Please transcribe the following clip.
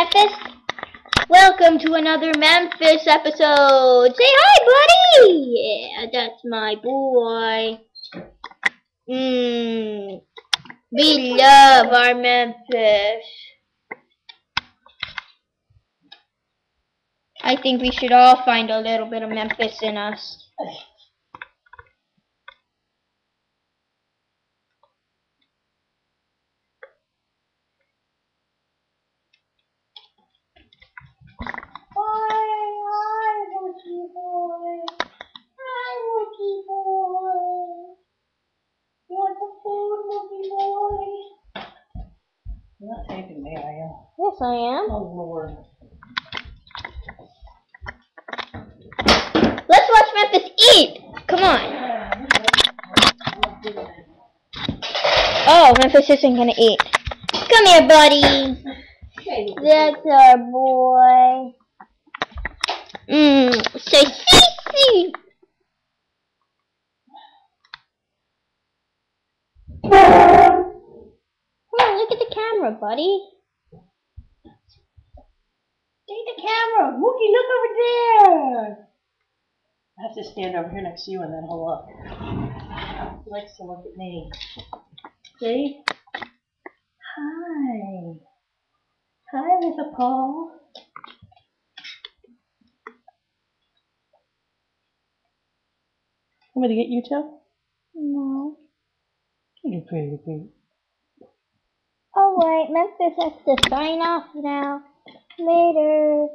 Memphis. Welcome to another Memphis episode. Say hi, buddy. Yeah, that's my boy. We love our Memphis. I think we should all find a little bit of Memphis in us. Hi, Wookie boy. Hi, Wookie boy. You want some food, Wookie boy? You're not taping me, are you? Yes, I am. Oh, Lord. Let's watch Memphis eat. Come on. Oh, Memphis isn't gonna eat. Come here, buddy. That's our boy. Say see. Come on, look at the camera, buddy. Take the camera. Wookie, look over there. I have to stand over here next to you and then he'll look. He likes to look at me. See? Hi. Hi, Mr. Paul. Want me to get you too? No. You're pretty. Alright, Memphis has to sign off now. Later.